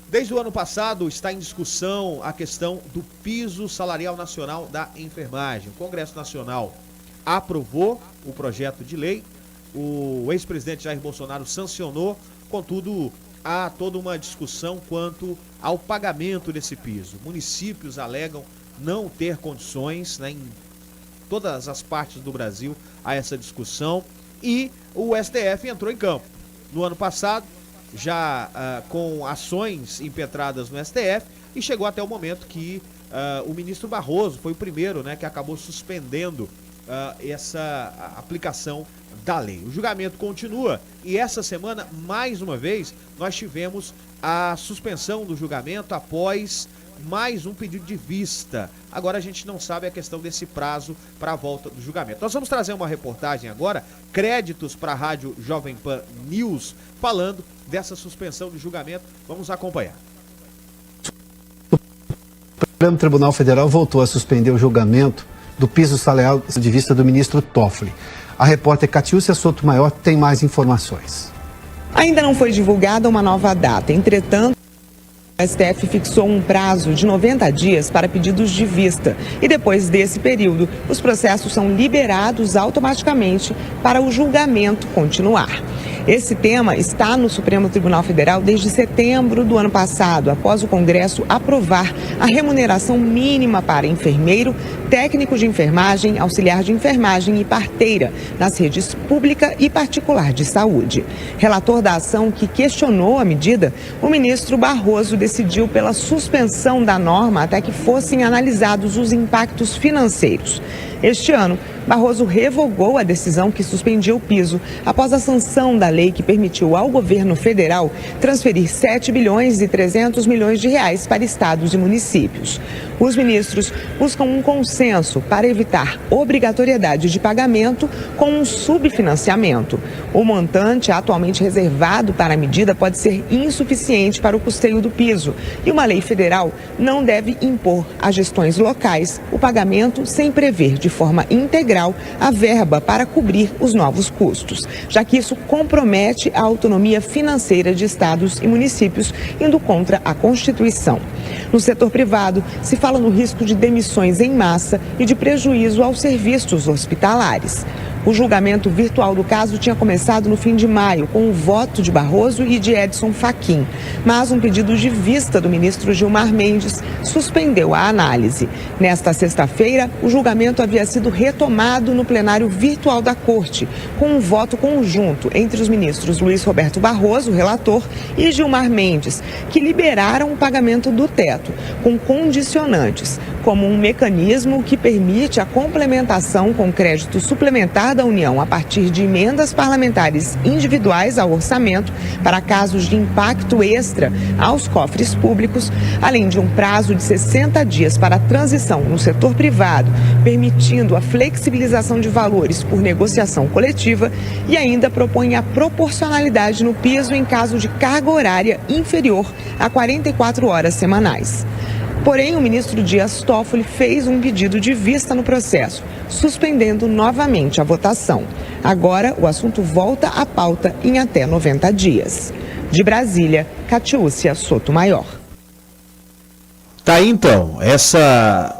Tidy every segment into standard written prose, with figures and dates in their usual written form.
Desde o ano passado está em discussão a questão do piso salarial nacional da enfermagem. O Congresso Nacional aprovou o projeto de lei, o ex-presidente Jair Bolsonaro sancionou, contudo, há toda uma discussão quanto ao pagamento desse piso. Municípios alegam não ter condições, né, em todas as partes do Brasil há essa discussão e o STF entrou em campo. No ano passado, já com ações impetradas no STF, e chegou até o momento que o ministro Barroso foi o primeiro, né, que acabou suspendendo essa aplicação da lei. O julgamento continua e essa semana, mais uma vez, nós tivemos a suspensão do julgamento após mais um pedido de vista. Agora a gente não sabe a questão desse prazo para a volta do julgamento. Nós vamos trazer uma reportagem agora, créditos para a Rádio Jovem Pan News, falando dessa suspensão do julgamento. Vamos acompanhar. O Supremo Tribunal Federal voltou a suspender o julgamento do piso salarial de vista do ministro Toffoli. A repórter Catiúcia Sotomayor tem mais informações. Ainda não foi divulgada uma nova data, entretanto, o STF fixou um prazo de 90 dias para pedidos de vista e depois desse período, os processos são liberados automaticamente para o julgamento continuar. Esse tema está no Supremo Tribunal Federal desde setembro do ano passado, após o Congresso aprovar a remuneração mínima para enfermeiro, técnico de enfermagem, auxiliar de enfermagem e parteira nas redes pública e particular de saúde. Relator da ação que questionou a medida, o ministro Barroso decidiu pela suspensão da norma até que fossem analisados os impactos financeiros. Este ano, Barroso revogou a decisão que suspendia o piso após a sanção da lei que permitiu ao governo federal transferir 7 bilhões e 300 milhões de reais para estados e municípios. Os ministros buscam um consenso para evitar obrigatoriedade de pagamento com um subfinanciamento. O montante atualmente reservado para a medida pode ser insuficiente para o custeio do piso e uma lei federal não deve impor a gestões locais o pagamento sem prever de forma integral a verba para cobrir os novos custos, já que isso compromete a autonomia financeira de estados e municípios, indo contra a Constituição. No setor privado, se fala no risco de demissões em massa e de prejuízo aos serviços hospitalares. O julgamento virtual do caso tinha começado no fim de maio, com o voto de Barroso e de Edson Fachin. Mas um pedido de vista do ministro Gilmar Mendes suspendeu a análise. Nesta sexta-feira, o julgamento havia sido retomado no plenário virtual da Corte, com um voto conjunto entre os ministros Luiz Roberto Barroso, relator, e Gilmar Mendes, que liberaram o pagamento do teto, com condicionantes, como um mecanismo que permite a complementação com crédito suplementar da União a partir de emendas parlamentares individuais ao orçamento para casos de impacto extra aos cofres públicos, além de um prazo de 60 dias para a transição no setor privado, permitindo a flexibilização de valores por negociação coletiva, e ainda propõe a proporcionalidade no piso em caso de carga horária inferior a 44 horas semanais. Porém, o ministro Dias Toffoli fez um pedido de vista no processo, suspendendo novamente a votação. Agora, o assunto volta à pauta em até 90 dias. De Brasília, Catiúcia Sotomayor. Tá aí, então,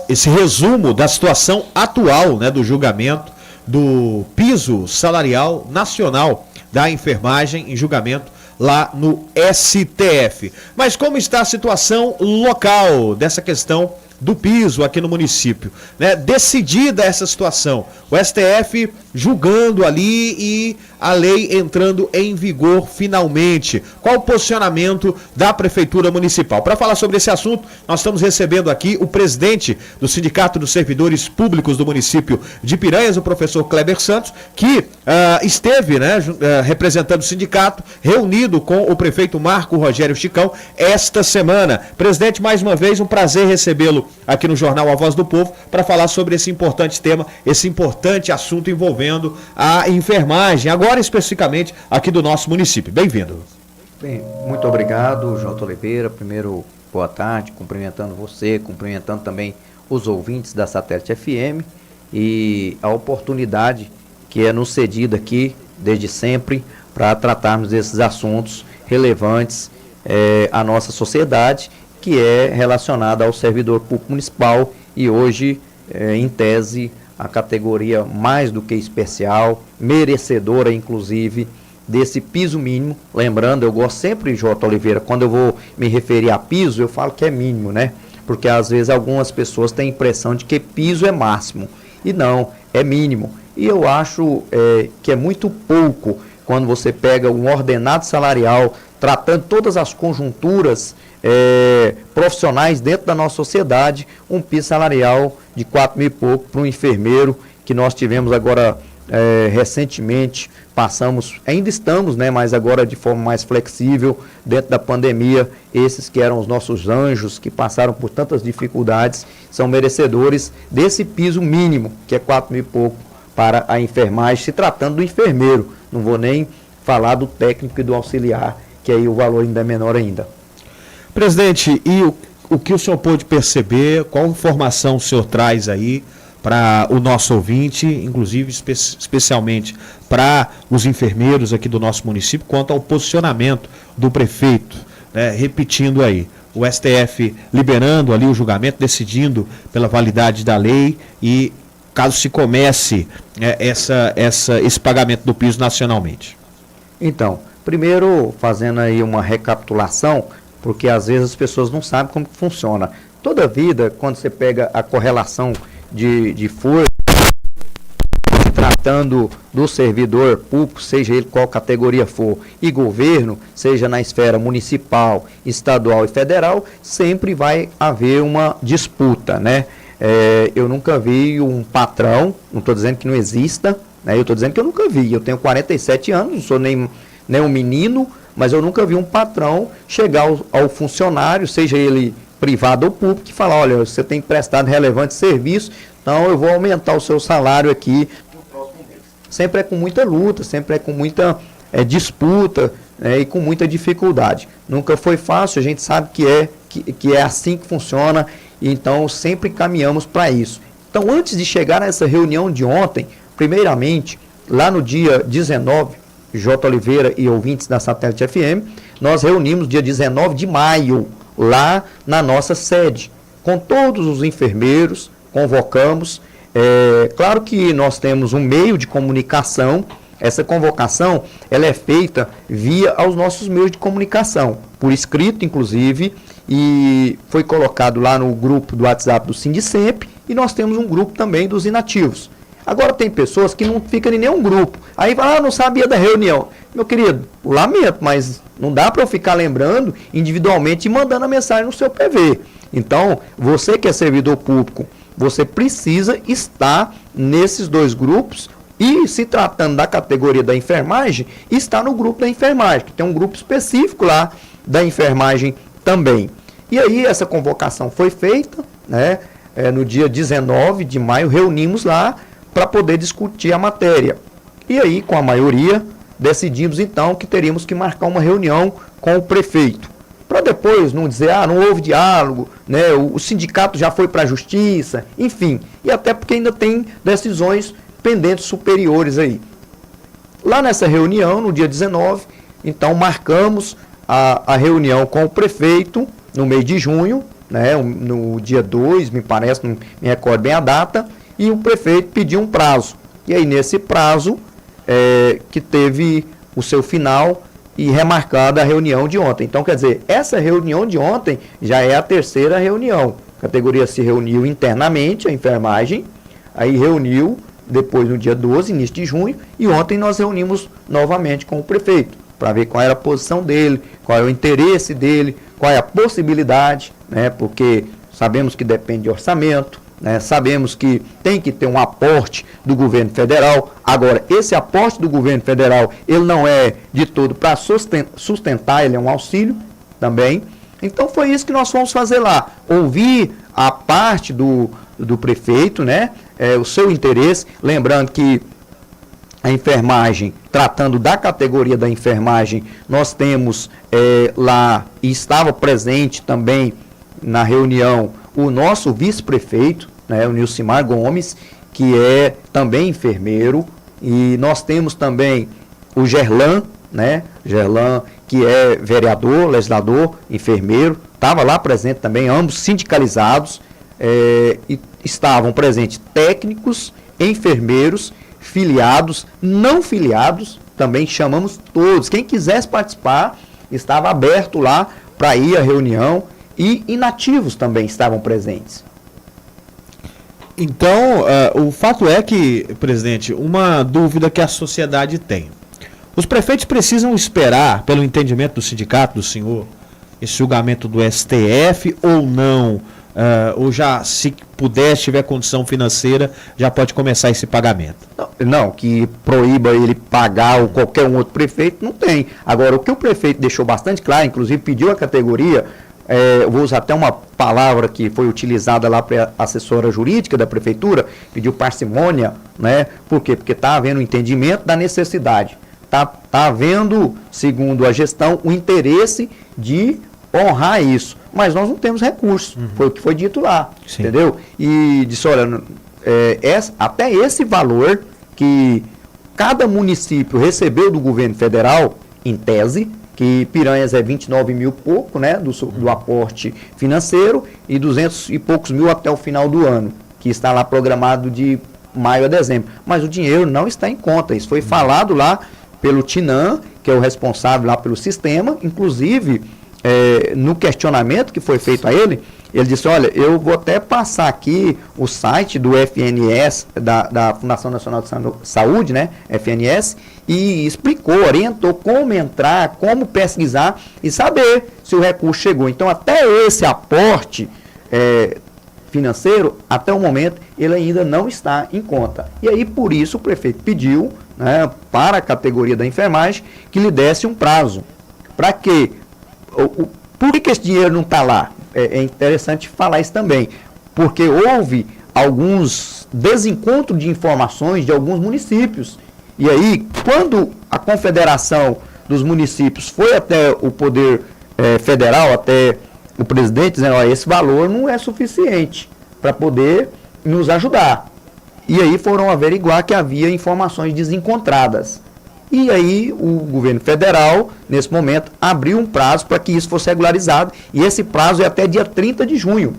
esse resumo da situação atual, né, do julgamento do piso salarial nacional da enfermagem em julgamento lá no STF. Mas como está a situação local dessa questão do piso aqui no município, né? Decidida essa situação, o STF julgando ali e a lei entrando em vigor finalmente. Qual o posicionamento da Prefeitura Municipal? Para falar sobre esse assunto, nós estamos recebendo aqui o presidente do Sindicato dos Servidores Públicos do município de Piranhas, o professor Kleber Santos, que esteve, né, representando o sindicato, reunido com o prefeito Marco Rogério Chicão esta semana. Presidente, mais uma vez, um prazer recebê-lo aqui no Jornal A Voz do Povo para falar sobre esse importante tema, esse importante assunto envolvendo a enfermagem, agora especificamente aqui do nosso município. Bem-vindo. Bem, muito obrigado, J. Oliveira. Primeiro, boa tarde, cumprimentando você, cumprimentando também os ouvintes da Satélite FM e a oportunidade que é nos cedida aqui, desde sempre, para tratarmos desses assuntos relevantes a nossa sociedade, que é relacionada ao servidor público municipal e hoje, em tese, a categoria mais do que especial, merecedora inclusive desse piso mínimo. Lembrando, eu gosto sempre, J. Oliveira, quando eu vou me referir a piso, eu falo que é mínimo, né? Porque às vezes algumas pessoas têm a impressão de que piso é máximo, e não, é mínimo. E eu acho que é muito pouco quando você pega um ordenado salarial, tratando todas as conjunturas profissionais dentro da nossa sociedade, um piso salarial de 4 mil e pouco para um enfermeiro, que nós tivemos agora recentemente, ainda estamos, né, mas agora de forma mais flexível, dentro da pandemia, esses que eram os nossos anjos, que passaram por tantas dificuldades, são merecedores desse piso mínimo, que é 4 mil e pouco para a enfermagem, se tratando do enfermeiro. Não vou nem falar do técnico e do auxiliar, que aí o valor ainda é menor ainda. Presidente, e o que o senhor pôde perceber, qual informação o senhor traz aí para o nosso ouvinte, inclusive especialmente para os enfermeiros aqui do nosso município, quanto ao posicionamento do prefeito, né? Repetindo aí, o STF liberando ali o julgamento, decidindo pela validade da lei e caso se comece esse pagamento do piso nacionalmente. Então, primeiro fazendo aí uma recapitulação, porque às vezes as pessoas não sabem como funciona. Toda vida, quando você pega a correlação de força, tratando do servidor público, seja ele qual categoria for, e governo, seja na esfera municipal, estadual e federal, sempre vai haver uma disputa, né? Eu nunca vi um patrão, não estou dizendo que não exista, né? Eu estou dizendo que eu nunca vi. Eu tenho 47 anos, não sou nem um menino, mas eu nunca vi um patrão chegar ao funcionário, seja ele privado ou público, e falar: olha, você tem prestado relevante serviço, então eu vou aumentar o seu salário aqui no próximo mês. Sempre é com muita luta, sempre é com muita disputa, e com muita dificuldade. Nunca foi fácil, a gente sabe que é assim que funciona, então sempre caminhamos para isso. Então, antes de chegar nessa reunião de ontem, primeiramente, lá no dia 19, J. Oliveira e ouvintes da Satélite FM, nós reunimos dia 19 de maio, lá na nossa sede, com todos os enfermeiros, convocamos. Claro que nós temos um meio de comunicação. Essa convocação ela é feita via aos nossos meios de comunicação, por escrito inclusive, e foi colocado lá no grupo do WhatsApp do Sindicemp, e nós temos um grupo também dos inativos. Agora tem pessoas que não ficam em nenhum grupo, aí fala: não sabia da reunião. Meu querido, lamento, mas não dá para eu ficar lembrando individualmente e mandando a mensagem no seu PV. Então, você que é servidor público, você precisa estar nesses dois grupos. E se tratando da categoria da enfermagem, está no grupo da enfermagem, que tem um grupo específico lá da enfermagem também. E aí essa convocação foi feita, né? No dia 19 de maio, reunimos lá para poder discutir a matéria. E aí, com a maioria, decidimos então que teríamos que marcar uma reunião com o prefeito, para depois não dizer: não houve diálogo, né? O sindicato já foi para a justiça, enfim, e até porque ainda tem decisões pendentes superiores aí. Lá nessa reunião, no dia 19, então marcamos a reunião com o prefeito no mês de junho, né? No dia 2, me parece, não me recordo bem a data, e o prefeito pediu um prazo. E aí, nesse prazo, que teve o seu final e remarcada a reunião de ontem. Então, quer dizer, essa reunião de ontem já é a terceira reunião. A categoria se reuniu internamente, a enfermagem, aí reuniu depois no dia 12, início de junho, e ontem nós reunimos novamente com o prefeito, para ver qual era a posição dele, qual é o interesse dele, qual é a possibilidade, né? Porque sabemos que depende de orçamento, né? Sabemos que tem que ter um aporte do governo federal. Agora, esse aporte do governo federal, ele não é de todo para sustentar, ele é um auxílio também. Então foi isso que nós fomos fazer lá, ouvir a parte do prefeito, né? O seu interesse, lembrando que a enfermagem, tratando da categoria da enfermagem, nós temos lá, e estava presente também na reunião, o nosso vice-prefeito, né, o Nilcimar Gomes, que é também enfermeiro, e nós temos também o Gerlan, né, Gerlan, que é vereador, legislador, enfermeiro, estava lá presente também, ambos sindicalizados, e estavam presentes técnicos, enfermeiros, filiados, não filiados, também chamamos todos. Quem quisesse participar, estava aberto lá para ir à reunião, e inativos também estavam presentes. Então, o fato é que, presidente, uma dúvida que a sociedade tem. Os prefeitos precisam esperar, pelo entendimento do sindicato, do senhor, esse julgamento do STF ou não? Ou já, se puder, tiver condição financeira, já pode começar esse pagamento? Não, que proíba ele pagar ou qualquer um outro prefeito, não tem. Agora, o que o prefeito deixou bastante claro, inclusive pediu a categoria, eu vou usar até uma palavra que foi utilizada lá para a assessora jurídica da prefeitura, pediu parcimônia, né? Por quê? Porque está havendo um entendimento da necessidade. Está havendo, segundo a gestão, o interesse de honrar isso. Mas nós não temos recursos, foi o que foi dito lá, Sim. entendeu? E disse, olha, até esse valor que cada município recebeu do governo federal, em tese, que Piranhas é 29 mil pouco, né, do aporte financeiro, e 200 e poucos mil até o final do ano, que está lá programado de maio a dezembro. Mas o dinheiro não está em conta, isso foi falado lá pelo Tinan, que é o responsável lá pelo sistema, inclusive no questionamento que foi feito a ele, ele disse, olha, eu vou até passar aqui o site do FNS, da Fundação Nacional de Saúde, né, FNS, e explicou, orientou como entrar, como pesquisar e saber se o recurso chegou. Então, até esse aporte financeiro, até o momento, ele ainda não está em conta. E aí, por isso, o prefeito pediu, né, para a categoria da enfermagem que lhe desse um prazo. Para quê? Por que esse dinheiro não está lá? É interessante falar isso também, porque houve alguns desencontros de informações de alguns municípios. E aí, quando a Confederação dos Municípios foi até o Poder Federal, até o presidente, dizendo, olha, esse valor não é suficiente para poder nos ajudar. E aí foram averiguar que havia informações desencontradas. E aí o governo federal, nesse momento, abriu um prazo para que isso fosse regularizado, e esse prazo é até dia 30 de junho.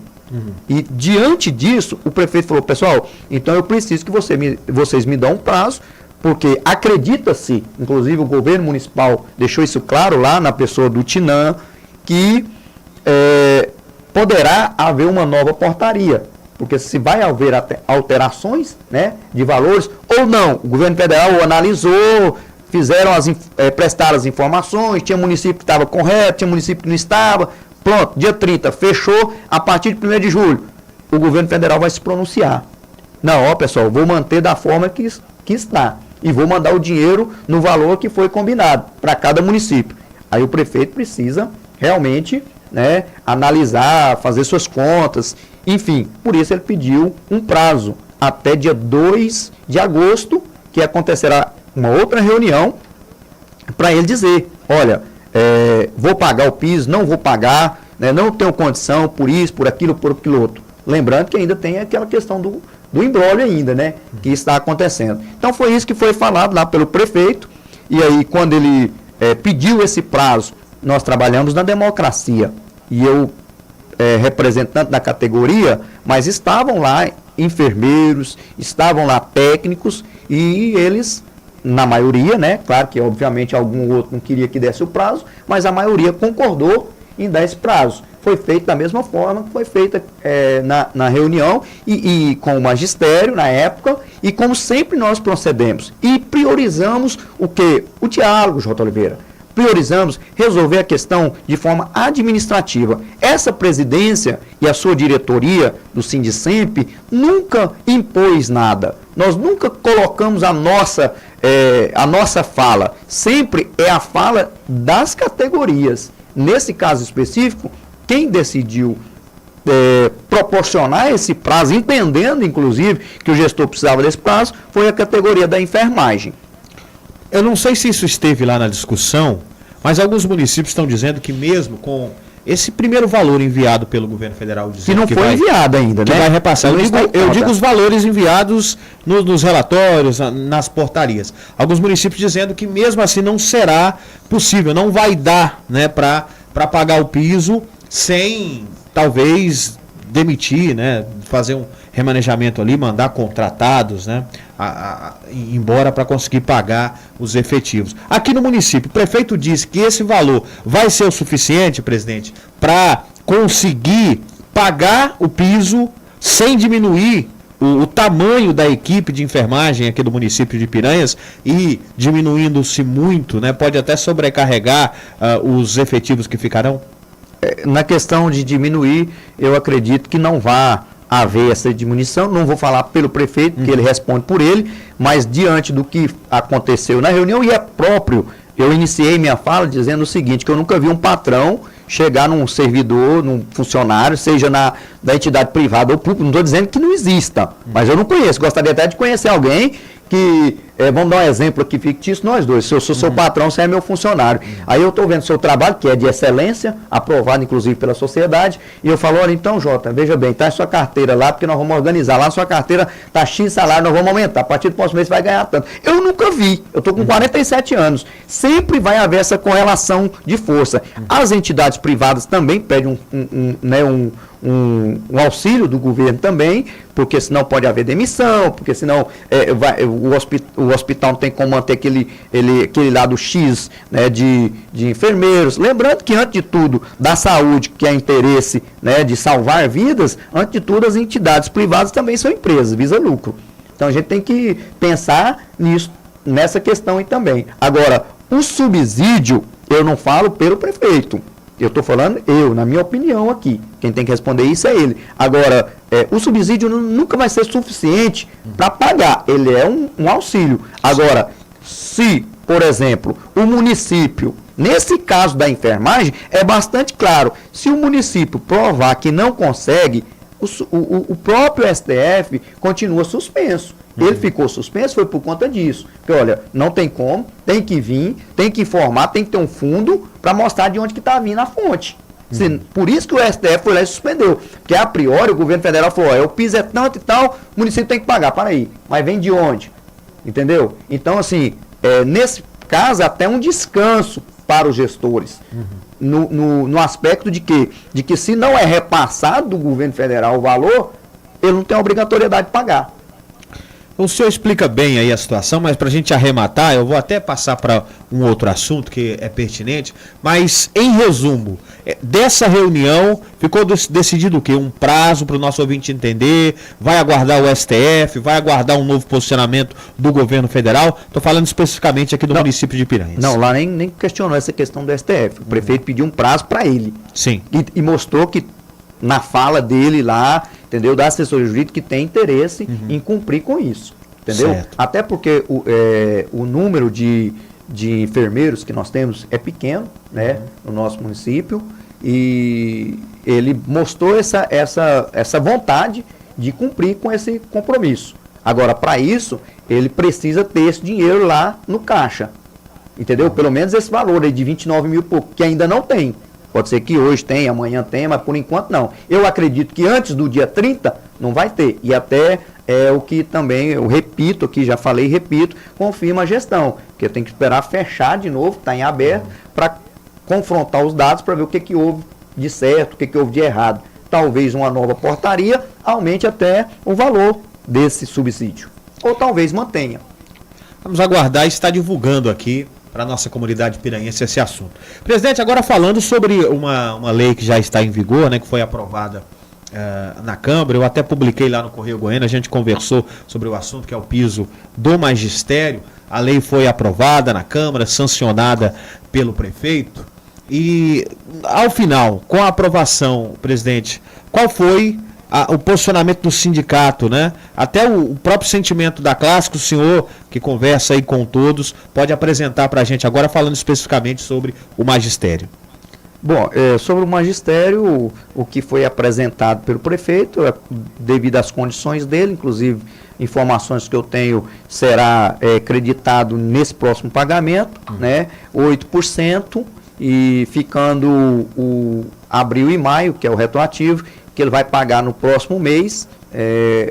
E diante disso, o prefeito falou, pessoal, então eu preciso que vocês me dão um prazo, porque acredita-se, inclusive o governo municipal deixou isso claro lá na pessoa do Tinan, que poderá haver uma nova portaria. Porque se vai haver alterações, né, de valores, ou não, o governo federal analisou, prestaram as informações, tinha município que estava correto, tinha município que não estava, pronto, dia 30, fechou, a partir de 1º de julho, o governo federal vai se pronunciar. Não, ó pessoal, vou manter da forma que está, e vou mandar o dinheiro no valor que foi combinado, para cada município. Aí o prefeito precisa realmente, né, analisar, fazer suas contas, enfim, por isso ele pediu um prazo, até dia 2 de agosto, que acontecerá uma outra reunião, para ele dizer, olha, vou pagar o piso, não vou pagar, né, não tenho condição, por isso, por aquilo outro. Lembrando que ainda tem aquela questão do imbróglio ainda, né, que está acontecendo. Então foi isso que foi falado lá pelo prefeito, e aí quando ele pediu esse prazo, nós trabalhamos na democracia, e eu, representante da categoria, mas estavam lá enfermeiros, estavam lá técnicos, e eles, na maioria, né, claro que obviamente algum outro não queria que desse o prazo, mas a maioria concordou em dar esse prazo. Foi feito da mesma forma que foi feita na reunião e com o magistério na época, e como sempre nós procedemos. E priorizamos o quê? O diálogo, J. Oliveira. Priorizamos resolver a questão de forma administrativa. Essa presidência e a sua diretoria do Sindicemp nunca impôs nada. Nós nunca colocamos a nossa fala. Sempre é a fala das categorias. Nesse caso específico, quem decidiu proporcionar esse prazo, entendendo inclusive que o gestor precisava desse prazo, foi a categoria da enfermagem. Eu não sei se isso esteve lá na discussão, mas alguns municípios estão dizendo que mesmo com esse primeiro valor enviado pelo governo federal, que não foi enviado ainda, que né? vai repassar. Eu digo os valores enviados nos relatórios, nas portarias. Alguns municípios dizendo que mesmo assim não será possível, não vai dar, né, para pagar o piso sem talvez demitir, né, fazer um remanejamento ali, mandar contratados, né, embora para conseguir pagar os efetivos. Aqui no município, o prefeito disse que esse valor vai ser o suficiente, presidente, para conseguir pagar o piso sem diminuir o tamanho da equipe de enfermagem aqui do município de Piranhas, e diminuindo-se muito, né, pode até sobrecarregar os efetivos que ficarão? Na questão de diminuir, eu acredito que não vai haver essa diminuição. Não vou falar pelo prefeito, porque ele responde por ele, mas diante do que aconteceu na reunião, e é próprio, eu iniciei minha fala dizendo o seguinte, que eu nunca vi um patrão chegar num servidor, num funcionário, seja da entidade privada ou pública, não estou dizendo que não exista, mas eu não conheço, gostaria até de conhecer alguém que, vamos dar um exemplo aqui fictício, nós dois, se eu sou seu patrão, você é meu funcionário, aí eu estou vendo seu trabalho, que é de excelência, aprovado inclusive pela sociedade, e eu falo, olha, então Jota, veja bem, tá em sua carteira lá, porque nós vamos organizar, lá na sua carteira tá X salário, nós vamos aumentar, a partir do próximo mês você vai ganhar tanto. Eu nunca vi, eu estou com 47 anos, sempre vai haver essa correlação de força. As entidades privadas também pedem um auxílio do governo também, porque senão pode haver demissão, porque senão o hospital não tem como manter aquele lado X, né, de enfermeiros. Lembrando que, antes de tudo, da saúde, que é interesse, né, de salvar vidas, antes de tudo, as entidades privadas também são empresas, visa lucro. Então a gente tem que pensar nisso, nessa questão aí também. Agora, o subsídio, eu não falo pelo prefeito. Eu estou falando na minha opinião aqui. Quem tem que responder isso é ele. Agora, o subsídio nunca vai ser suficiente para pagar. Ele é um auxílio. Agora, se, por exemplo, o município, nesse caso da enfermagem, é bastante claro. Se o município provar que não consegue, o próprio STF continua suspenso. Ele ficou suspenso, foi por conta disso. Porque, olha, não tem como, tem que vir, tem que informar, tem que ter um fundo para mostrar de onde que está vindo a fonte. Por isso que o STF foi lá e suspendeu. Porque, a priori, o governo federal falou, o piso é tanto e tal, o município tem que pagar. Para aí, mas vem de onde? Entendeu? Então, assim, nesse caso, até um descanso para os gestores. No aspecto de que se não é repassado do governo federal o valor, ele não tem a obrigatoriedade de pagar. O senhor explica bem aí a situação, mas para a gente arrematar, eu vou até passar para um outro assunto que é pertinente, mas em resumo, dessa reunião ficou decidido o quê? Um prazo para o nosso ouvinte entender, vai aguardar o STF, vai aguardar um novo posicionamento do governo federal? Estou falando especificamente aqui do município de Piranhas. Não, lá nem questionou essa questão do STF. O prefeito pediu um prazo para ele. Sim. E mostrou que na fala dele lá, entendeu, da assessoria jurídica, que tem interesse em cumprir com isso, entendeu? Certo. Até porque o número de enfermeiros que nós temos é pequeno, né, no nosso município, e ele mostrou essa vontade de cumprir com esse compromisso. Agora, para isso, ele precisa ter esse dinheiro lá no caixa, entendeu? Pelo menos esse valor aí de 29 mil pouco, que ainda não tem. Pode ser que hoje tenha, amanhã tenha, mas por enquanto não. Eu acredito que antes do dia 30 não vai ter. E até o que também, eu repito aqui, já falei e repito, confirma a gestão. Porque tem que esperar fechar de novo, está em aberto, para confrontar os dados, para ver o que houve de certo, o que houve de errado. Talvez uma nova portaria aumente até o valor desse subsídio. Ou talvez mantenha. Vamos aguardar e está divulgando aqui para a nossa comunidade piranhense esse assunto. Presidente, agora falando sobre uma lei que já está em vigor, né, que foi aprovada na Câmara, eu até publiquei lá no Correio Goiano, a gente conversou sobre o assunto, que é o piso do magistério. A lei foi aprovada na Câmara, sancionada pelo prefeito, e ao final, com a aprovação, presidente, qual foi o posicionamento do sindicato, né? Até o próprio sentimento da classe, que o senhor, que conversa aí com todos, pode apresentar para a gente agora, falando especificamente sobre o magistério. Bom, sobre o magistério, o que foi apresentado pelo prefeito, devido às condições dele, inclusive informações que eu tenho, será creditado nesse próximo pagamento, né? 8%, e ficando abril e maio, que é o retroativo, que ele vai pagar no próximo mês,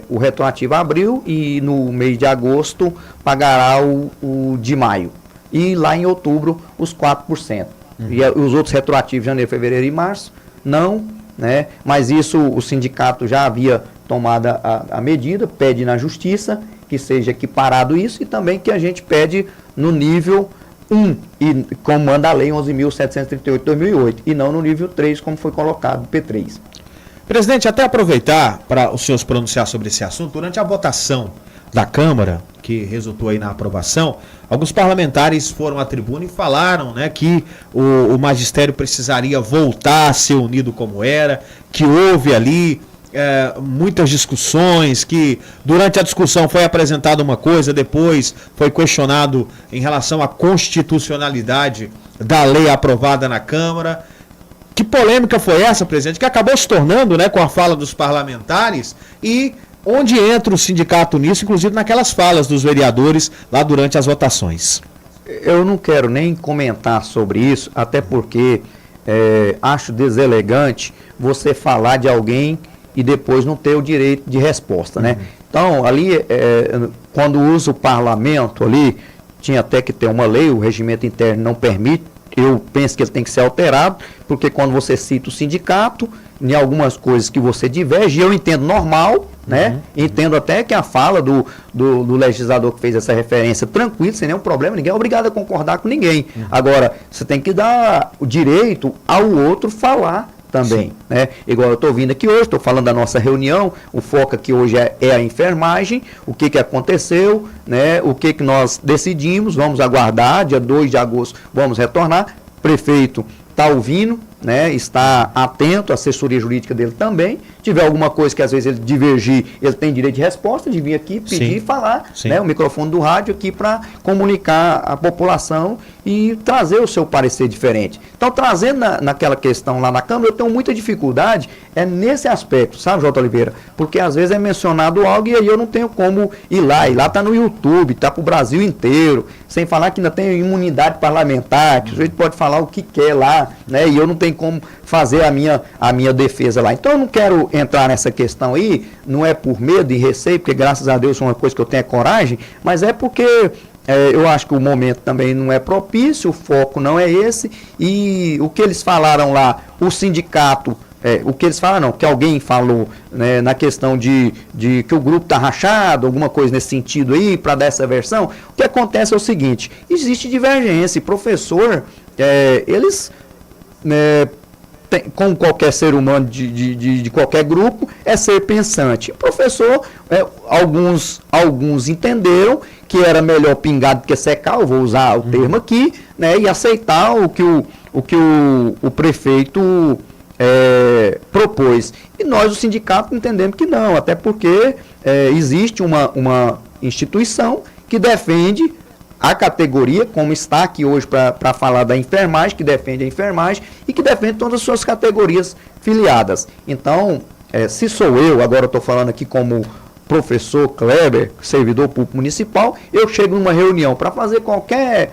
o retroativo abril, e no mês de agosto pagará o de maio. E lá em outubro os 4%. E os outros retroativos, janeiro, fevereiro e março, não, né? Mas isso o sindicato já havia tomado a medida, pede na justiça que seja equiparado isso, e também que a gente pede no nível 1, e como manda a lei 11.738 de 2008, e não no nível 3, como foi colocado no P3. Presidente, até aproveitar para o senhor se pronunciar sobre esse assunto, durante a votação da Câmara, que resultou aí na aprovação, alguns parlamentares foram à tribuna e falaram, né, que o magistério precisaria voltar a ser unido como era, que houve ali muitas discussões, que durante a discussão foi apresentada uma coisa, depois foi questionado em relação à constitucionalidade da lei aprovada na Câmara. Que polêmica foi essa, presidente, que acabou se tornando, né, com a fala dos parlamentares, e onde entra o sindicato nisso, inclusive naquelas falas dos vereadores lá durante as votações? Eu não quero nem comentar sobre isso, até porque acho deselegante você falar de alguém e depois não ter o direito de resposta, né? Então, ali, quando usa o parlamento ali, tinha até que ter uma lei, o regimento interno não permite. Eu penso que ele tem que ser alterado, porque quando você cita o sindicato, em algumas coisas que você diverge, eu entendo normal, né? Entendo até que a fala do legislador que fez essa referência, tranquilo, sem nenhum problema, ninguém é obrigado a concordar com ninguém. Agora, você tem que dar o direito ao outro falar também, né? Igual eu estou vindo aqui hoje, estou falando da nossa reunião, o foco aqui hoje é a enfermagem, o que aconteceu, né? O que nós decidimos, vamos aguardar, dia 2 de agosto vamos retornar, prefeito está ouvindo, né? Está atento, a assessoria jurídica dele também, tiver alguma coisa que às vezes ele divergir, ele tem direito de resposta, de vir aqui pedir e falar, né? O microfone do rádio aqui para comunicar à população e trazer o seu parecer diferente. Então, trazendo naquela questão lá na Câmara, eu tenho muita dificuldade nesse aspecto, sabe, J. Oliveira? Porque às vezes é mencionado algo e aí eu não tenho como ir lá. E lá está no YouTube, está para o Brasil inteiro, sem falar que ainda tem imunidade parlamentar, que o sujeito pode falar o que quer lá, né? E eu não tenho como fazer a minha defesa lá. Então, eu não quero entrar nessa questão aí, não é por medo e receio, porque graças a Deus é uma coisa que eu tenho coragem, mas é porque eu acho que o momento também não é propício, o foco não é esse, e o que eles falaram lá, o sindicato, o que eles falaram, não, que alguém falou, né, na questão de que o grupo está rachado, alguma coisa nesse sentido aí, para dar essa versão, o que acontece é o seguinte, existe divergência, e professor, eles... como qualquer ser humano de qualquer grupo, é ser pensante. O professor, alguns entenderam que era melhor pingar do que secar, eu vou usar o termo aqui, né, e aceitar o que o prefeito propôs. E nós, o sindicato, entendemos que não, até porque existe uma instituição que defende a categoria, como está aqui hoje para falar da enfermagem, que defende a enfermagem e que defende todas as suas categorias filiadas. Então, se sou eu, agora estou falando aqui como professor Kleber, servidor público municipal, eu chego numa reunião para fazer qualquer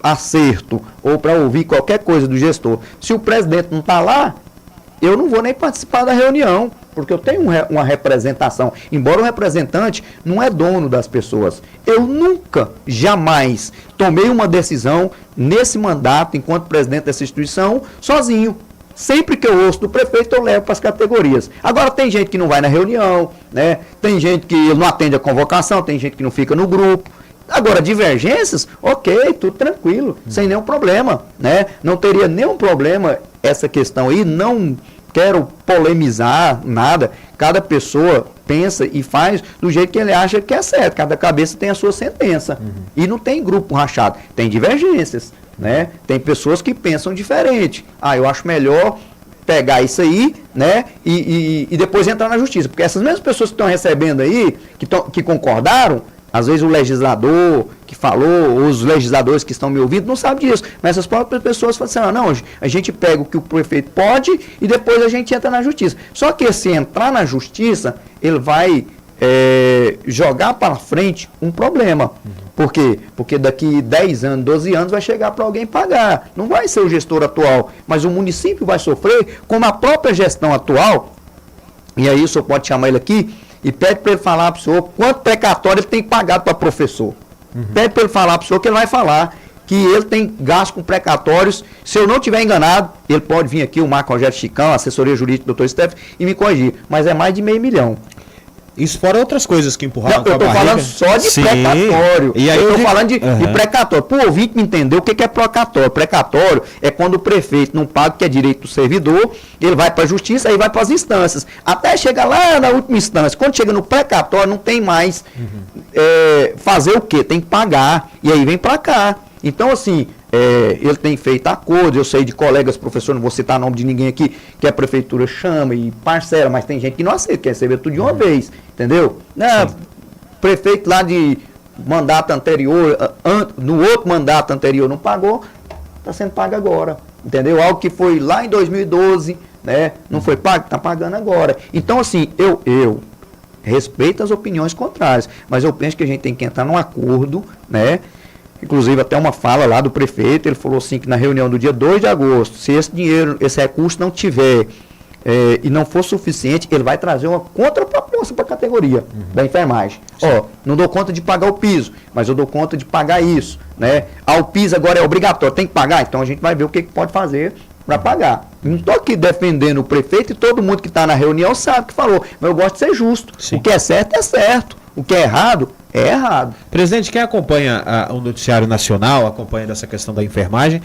acerto ou para ouvir qualquer coisa do gestor. Se o presidente não está lá, eu não vou nem participar da reunião, porque eu tenho uma representação. Embora o representante não é dono das pessoas. Eu nunca, jamais tomei uma decisão nesse mandato, enquanto presidente dessa instituição, sozinho. Sempre que eu ouço do prefeito, eu levo para as categorias. Agora, tem gente que não vai na reunião, né? Tem gente que não atende a convocação, tem gente que não fica no grupo. Agora, divergências, ok, tudo tranquilo, sem nenhum problema, né? Não teria nenhum problema essa questão aí, não quero polemizar nada. Cada pessoa pensa e faz do jeito que ele acha que é certo. Cada cabeça tem a sua sentença. E não tem grupo rachado, tem divergências, né? Tem pessoas que pensam diferente. Eu acho melhor pegar isso aí, né, e depois entrar na justiça. Porque essas mesmas pessoas que estão recebendo aí, que concordaram, às vezes o legislador que falou, ou os legisladores que estão me ouvindo, não sabem disso. Mas essas próprias pessoas falam assim, não, a gente pega o que o prefeito pode e depois a gente entra na justiça. Só que se entrar na justiça, ele vai jogar para frente um problema. Por quê? Porque daqui 10 anos, 12 anos vai chegar para alguém pagar. Não vai ser o gestor atual, mas o município vai sofrer, como a própria gestão atual. E aí o senhor pode chamar ele aqui e pede para ele falar para o senhor quanto precatório ele tem pagado para professor. Pede para ele falar para o senhor que ele vai falar que ele tem gasto com precatórios. Se eu não estiver enganado, ele pode vir aqui, o Marco Rogério Chicão, assessoria jurídica do Dr. Steff, e me corrigir. Mas é mais de $500 milhão. Isso fora outras coisas que empurraram com a barriga. Eu estou falando só de precatório. E aí eu estou falando de precatório. Para o ouvinte me entender o que é precatório. Precatório é quando o prefeito não paga, que é direito do servidor, ele vai para a justiça, aí vai para as instâncias. Até chegar lá na última instância. Quando chega no precatório, não tem mais fazer o quê? Tem que pagar. E aí vem para cá. Então, assim, ele tem feito acordos, eu sei de colegas, professor, não vou citar nome de ninguém aqui, que a prefeitura chama e parcela, mas tem gente que não aceita, quer receber tudo de uma vez, entendeu? Prefeito lá de mandato anterior, no outro mandato anterior não pagou, está sendo pago agora, entendeu? Algo que foi lá em 2012, né, não foi pago, está pagando agora. Então, assim, eu respeito as opiniões contrárias, mas eu penso que a gente tem que entrar num acordo, né? Inclusive até uma fala lá do prefeito, ele falou assim que na reunião do dia 2 de agosto, se esse dinheiro, esse recurso não tiver e não for suficiente, ele vai trazer uma contraproposta para a categoria da enfermagem. Ó, não dou conta de pagar o piso, mas eu dou conta de pagar isso, né? O piso agora é obrigatório, tem que pagar, então a gente vai ver o que pode fazer para pagar. Não estou aqui defendendo o prefeito e todo mundo que está na reunião sabe que falou, mas eu gosto de ser justo. Sim. O que é certo é certo, o que é errado é errado. Presidente, quem acompanha o noticiário nacional, acompanha essa questão da enfermagem,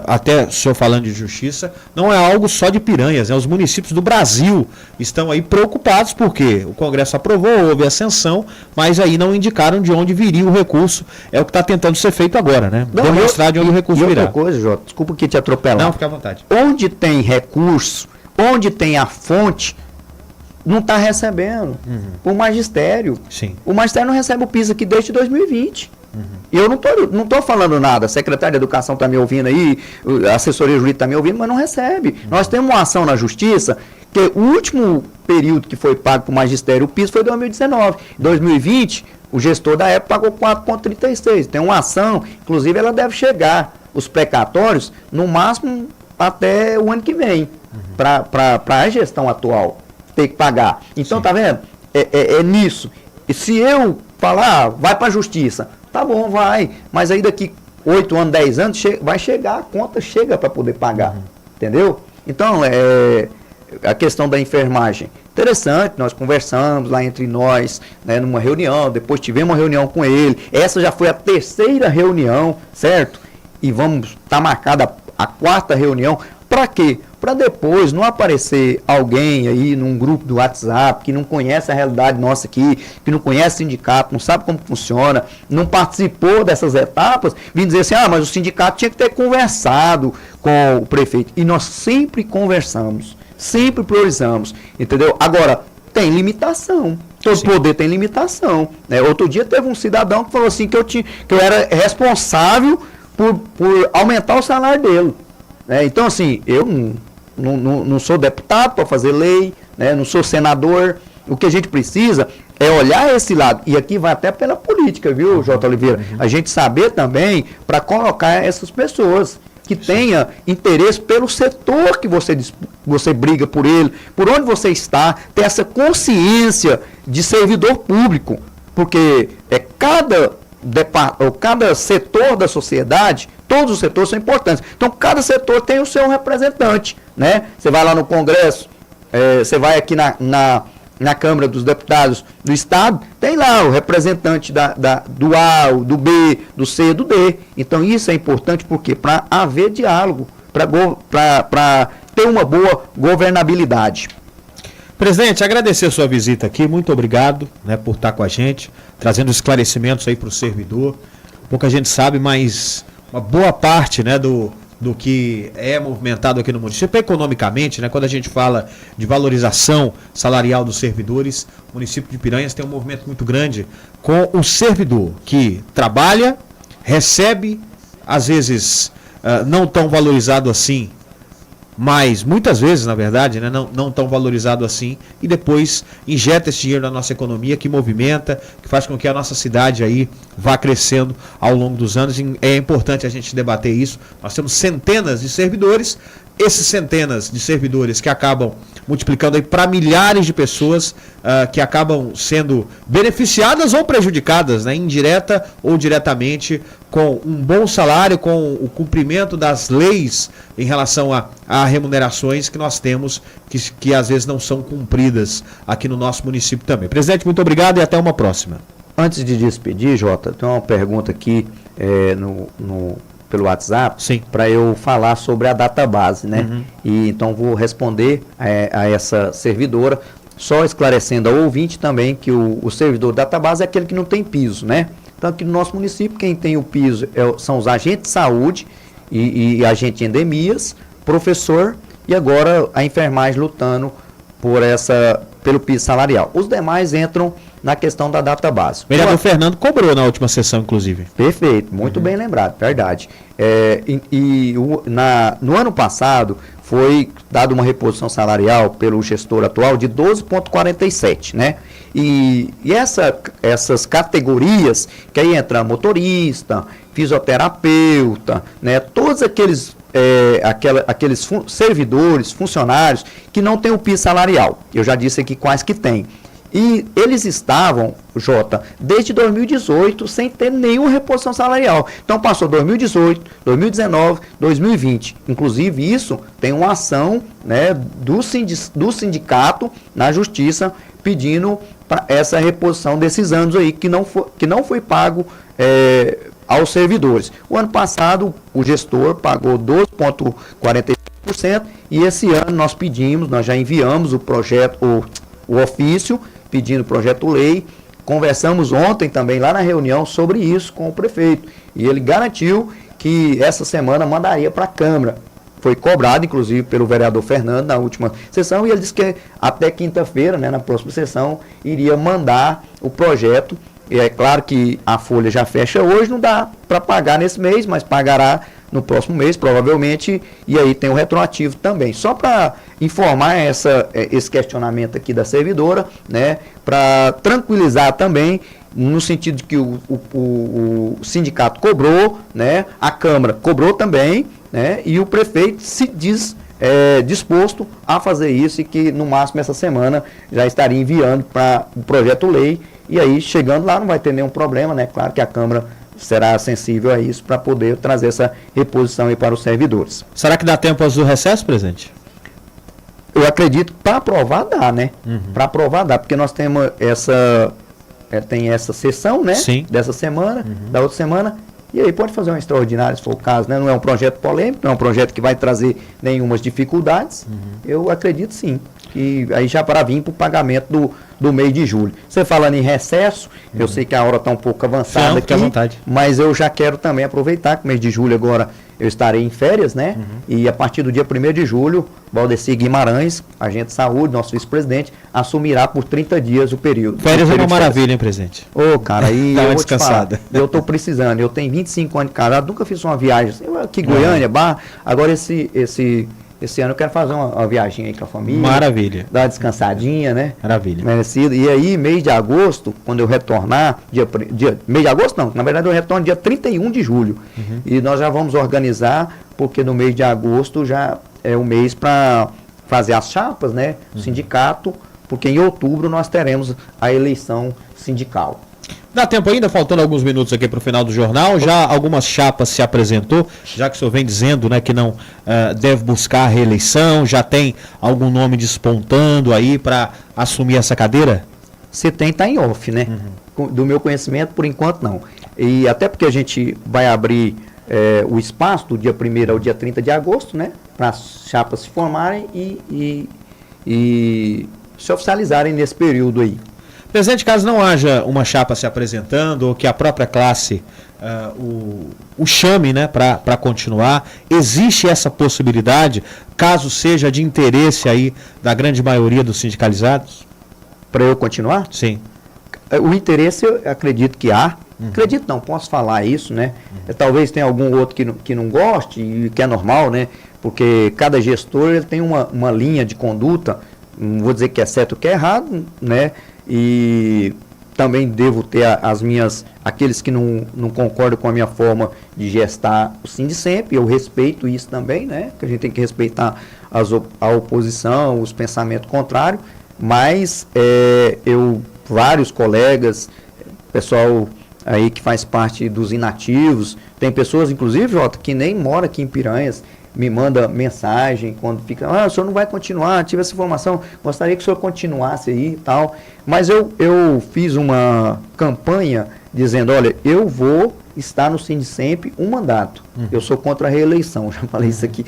até o senhor falando de justiça, não é algo só de Piranhas, né? Os municípios do Brasil estão aí preocupados porque o Congresso aprovou, houve ascensão, mas aí não indicaram de onde viria o recurso. É o que está tentando ser feito agora, né? Não, demonstrar de onde o recurso virá. Outra coisa, Jota, desculpa que te atropelar. Não, fica à vontade. Onde tem recurso, onde tem a fonte, não está recebendo. O magistério. Sim. O magistério não recebe o piso aqui desde 2020. E eu não tô falando nada. A secretária de Educação está me ouvindo aí, a assessoria jurídica está me ouvindo, mas não recebe. Nós temos uma ação na Justiça, que o último período que foi pago para o magistério, o piso foi 2019. Em 2020, o gestor da época pagou 4,36. Tem uma ação, inclusive ela deve chegar, os precatórios, no máximo até o ano que vem, para a gestão atual. Tem que pagar. Então, sim, tá vendo? É nisso. E se eu falar, vai para a justiça, tá bom, vai. Mas aí daqui 8 anos, 10 anos, vai chegar, a conta chega para poder pagar. Entendeu? Então, a questão da enfermagem. Interessante, nós conversamos lá entre nós, né, numa reunião, depois tivemos uma reunião com ele. Essa já foi a 3ª reunião, certo? E vamos estar marcada a 4ª reunião. Para quê? Para depois não aparecer alguém aí num grupo do WhatsApp que não conhece a realidade nossa aqui, que não conhece o sindicato, não sabe como funciona, não participou dessas etapas, vir dizer assim, mas o sindicato tinha que ter conversado com o prefeito. E nós sempre conversamos, sempre priorizamos, entendeu? Agora, tem limitação. Todo poder tem limitação. Né? Outro dia teve um cidadão que falou assim que eu era responsável por aumentar o salário dele. Então, assim, eu não sou deputado para fazer lei, né? Não sou senador. O que a gente precisa é olhar esse lado. E aqui vai até pela política, viu, J. Oliveira? A gente saber também para colocar essas pessoas que tenham interesse pelo setor que você briga por ele, por onde você está, ter essa consciência de servidor público. Porque cada setor da sociedade, todos os setores são importantes. Então, cada setor tem o seu representante, né? Você vai lá no Congresso, você vai aqui na Câmara dos Deputados do Estado, tem lá o representante do A, do B, do C, do D. Então, isso é importante porque para haver diálogo, para ter uma boa governabilidade. Presidente, agradecer a sua visita aqui, muito obrigado, né, por estar com a gente, trazendo esclarecimentos aí para o servidor. Pouca gente sabe, mas uma boa parte, né, do que é movimentado aqui no município, economicamente, né, quando a gente fala de valorização salarial dos servidores, o município de Piranhas tem um movimento muito grande com o servidor, que trabalha, recebe, às vezes não tão valorizado assim, mas muitas vezes, na verdade, né, não tão valorizado assim, e depois injeta esse dinheiro na nossa economia, que movimenta, que faz com que a nossa cidade aí vá crescendo ao longo dos anos. E é importante a gente debater isso. Nós temos centenas de servidores, esses centenas de servidores que acabam multiplicando aí para milhares de pessoas que acabam sendo beneficiadas ou prejudicadas, né, indireta ou diretamente, com um bom salário, com o cumprimento das leis em relação a remunerações que nós temos, que às vezes não são cumpridas aqui no nosso município também. Presidente, muito obrigado e até uma próxima. Antes de despedir, Jota, tem uma pergunta aqui pelo WhatsApp, para eu falar sobre a database, né? Uhum. E então vou responder a essa servidora, só esclarecendo ao ouvinte também que o servidor da database é aquele que não tem piso, né? Então aqui no nosso município, quem tem o piso são os agentes de saúde e agente de endemias, professor e agora a enfermagem lutando pelo piso salarial. Os demais entram na questão da database. O vereador Fernando cobrou na última sessão, inclusive. Perfeito, muito bem lembrado, verdade. No ano passado foi dada uma reposição salarial pelo gestor atual de 12,47, né? E essas categorias, que aí entra motorista, fisioterapeuta, né? Todos aqueles servidores, funcionários que não têm o piso salarial. Eu já disse aqui quais que tem. E eles estavam, Jota, desde 2018 sem ter nenhuma reposição salarial. Então passou 2018, 2019, 2020. Inclusive isso tem uma ação, né, do sindicato na justiça pedindo essa reposição desses anos aí que não foi pago aos servidores. O ano passado o gestor pagou 12,45% e esse ano nós já enviamos o projeto, o ofício pedindo projeto-lei. Conversamos ontem também lá na reunião sobre isso com o prefeito. E ele garantiu que essa semana mandaria para a Câmara. Foi cobrado, inclusive, pelo vereador Fernando na última sessão. E ele disse que até quinta-feira, né, na próxima sessão, iria mandar o projeto. E é claro que a folha já fecha hoje, não dá para pagar nesse mês, mas pagará no próximo mês, provavelmente, e aí tem o retroativo também. Só para informar esse questionamento aqui da servidora, né, para tranquilizar também, no sentido de que o sindicato cobrou, né, a Câmara cobrou também, né, e o prefeito se diz disposto a fazer isso e que no máximo essa semana já estaria enviando para o projeto-lei, e aí chegando lá não vai ter nenhum problema, né, claro que a Câmara será sensível a isso para poder trazer essa reposição aí para os servidores. Será que dá tempo antes do recesso, presidente? Eu acredito que para aprovar dá, né? Uhum. Para aprovar dá, porque nós temos tem essa sessão, né? Sim. Dessa semana, da outra semana, e aí pode fazer uma extraordinária, se for o caso, né? Não é um projeto polêmico, não é um projeto que vai trazer nenhumas dificuldades. Eu acredito sim. E aí já para vir para o pagamento do mês de julho. Você falando em recesso, eu sei que a hora está um pouco avançada aqui, mas eu já quero também aproveitar que o mês de julho agora eu estarei em férias, né? E a partir do dia 1º de julho, Valdeci Guimarães, agente de saúde, nosso vice-presidente, assumirá por 30 dias o período. Férias é uma maravilha, hein, presidente? Cara, aí eu vou te falar, eu estou precisando, eu tenho 25 anos de casado, nunca fiz uma viagem assim, aqui Goiânia, agora esse ano eu quero fazer uma viagem aí com a família. Maravilha. Dar uma descansadinha, né? Maravilha. Merecido. E aí, mês de agosto, quando eu retornar, mês de agosto não, na verdade eu retorno dia 31 de julho. E nós já vamos organizar, porque no mês de agosto já é o mês para fazer as chapas, né? Sindicato, porque em outubro nós teremos a eleição sindical. Dá tempo ainda, faltando alguns minutos aqui para o final do jornal, já algumas chapas se apresentou, já que o senhor vem dizendo, né, que não deve buscar a reeleição, já tem algum nome despontando aí para assumir essa cadeira? Se tem, está em off, né? Do meu conhecimento, por enquanto não. E até porque a gente vai abrir o espaço do dia 1º ao dia 30 de agosto, né? Para as chapas se formarem e se oficializarem nesse período aí. Presidente, caso não haja uma chapa se apresentando ou que a própria classe o chame, né, para continuar, existe essa possibilidade, caso seja de interesse aí da grande maioria dos sindicalizados? Para eu continuar? Sim. O interesse eu acredito que há. Acredito não, posso falar isso, né? Talvez tenha algum outro que não goste, e que é normal, né? porque cada gestor ele tem uma linha de conduta, não vou dizer que é certo ou que é errado, né? E também devo ter aqueles que não concordam com a minha forma de gestar o Sindicemp, eu respeito isso também, né? Que a gente tem que respeitar a oposição, os pensamentos contrários, mas vários colegas, pessoal aí que faz parte dos inativos, tem pessoas, inclusive, Jota, que nem mora aqui em Piranhas, me manda mensagem quando fica, o senhor não vai continuar, tive essa informação, gostaria que o senhor continuasse aí e tal. Mas eu fiz uma campanha dizendo, olha, eu vou estar no Sindicemp um mandato. Eu sou contra a reeleição, já falei isso aqui.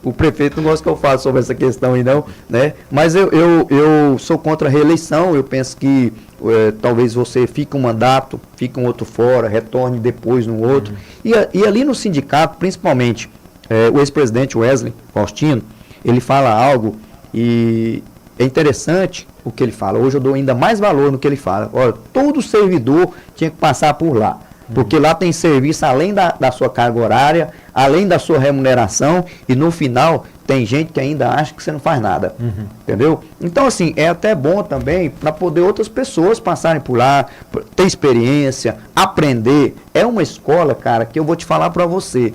O prefeito não gosta que eu fale sobre essa questão aí não, né? Mas eu sou contra a reeleição, eu penso que talvez você fique um mandato, fique um outro fora, retorne depois no outro. E ali no sindicato, principalmente, o ex-presidente Wesley Faustino, ele fala algo e é interessante o que ele fala. Hoje eu dou ainda mais valor no que ele fala. Olha, todo servidor tinha que passar por lá, porque lá tem serviço além da sua carga horária, além da sua remuneração, e no final tem gente que ainda acha que você não faz nada, entendeu? Então, assim, é até bom também para poder outras pessoas passarem por lá, ter experiência, aprender. É uma escola, cara, que eu vou te falar para você,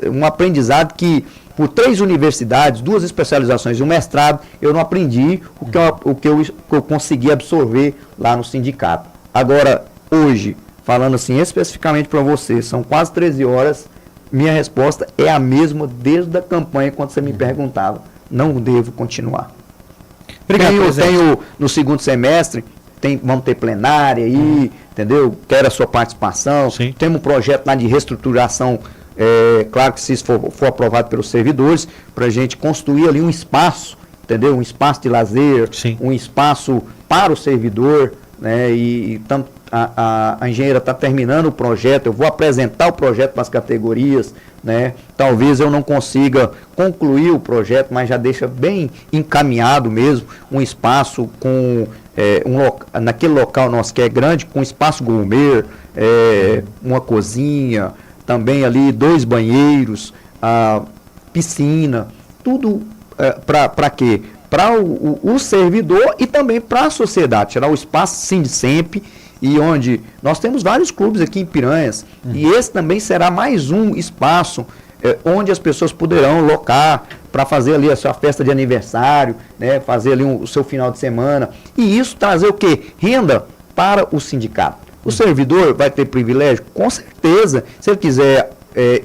um aprendizado que, por 3 universidades, 2 especializações e um mestrado, eu não aprendi o que eu consegui absorver lá no sindicato. Agora, hoje, falando assim especificamente para você, são quase 13 horas, minha resposta é a mesma desde a campanha, quando você me perguntava. Não devo continuar. Obrigado, tenho no segundo semestre, vamos ter plenária aí, entendeu? Quero a sua participação. Sim. Temos um projeto lá de reestruturação. Claro que se isso for aprovado pelos servidores, para a gente construir ali um espaço, entendeu? Um espaço de lazer, Sim. Um espaço para o servidor, né? E a engenheira está terminando o projeto, eu vou apresentar o projeto para as categorias, né? Talvez eu não consiga concluir o projeto, mas já deixa bem encaminhado mesmo, um espaço com naquele local nosso que é grande, com espaço gourmet, uma cozinha, também ali 2 banheiros, piscina, tudo para quê? Para o servidor e também para a sociedade, tirar o espaço Sindicemp, e onde nós temos vários clubes aqui em Piranhas, e esse também será mais um espaço onde as pessoas poderão locar para fazer ali a sua festa de aniversário, né, fazer ali o seu final de semana, e isso trazer o quê? Renda para o sindicato. O servidor vai ter privilégio? Com certeza. Se ele quiser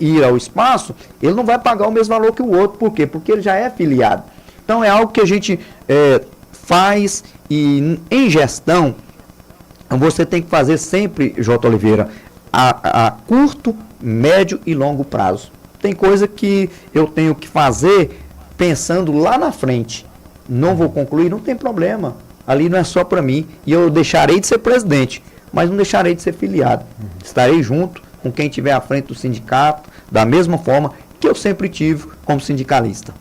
ir ao espaço, ele não vai pagar o mesmo valor que o outro. Por quê? Porque ele já é filiado. Então é algo que a gente faz, e em gestão você tem que fazer sempre, J. Oliveira, a curto, médio e longo prazo. Tem coisa que eu tenho que fazer pensando lá na frente. Não vou concluir, não tem problema. Ali não é só para mim, e eu deixarei de ser presidente, mas não deixarei de ser filiado. Estarei junto com quem estiver à frente do sindicato, da mesma forma que eu sempre tive como sindicalista.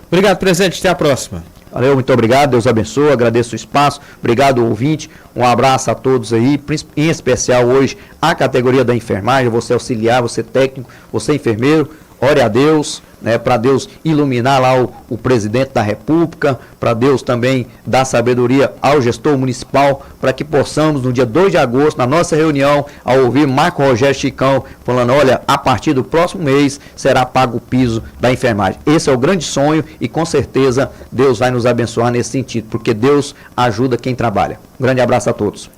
Obrigado, presidente. Até a próxima. Valeu, muito obrigado. Deus abençoe, agradeço o espaço. Obrigado, ouvinte. Um abraço a todos aí, em especial hoje a categoria da enfermagem, você auxiliar, você técnico, você enfermeiro. Ore a Deus, né, para Deus iluminar lá o presidente da República, para Deus também dar sabedoria ao gestor municipal, para que possamos, no dia 2 de agosto, na nossa reunião, ao ouvir Marco Rogério Chicão, falando, olha, a partir do próximo mês será pago o piso da enfermagem. Esse é o grande sonho, e com certeza Deus vai nos abençoar nesse sentido, porque Deus ajuda quem trabalha. Um grande abraço a todos.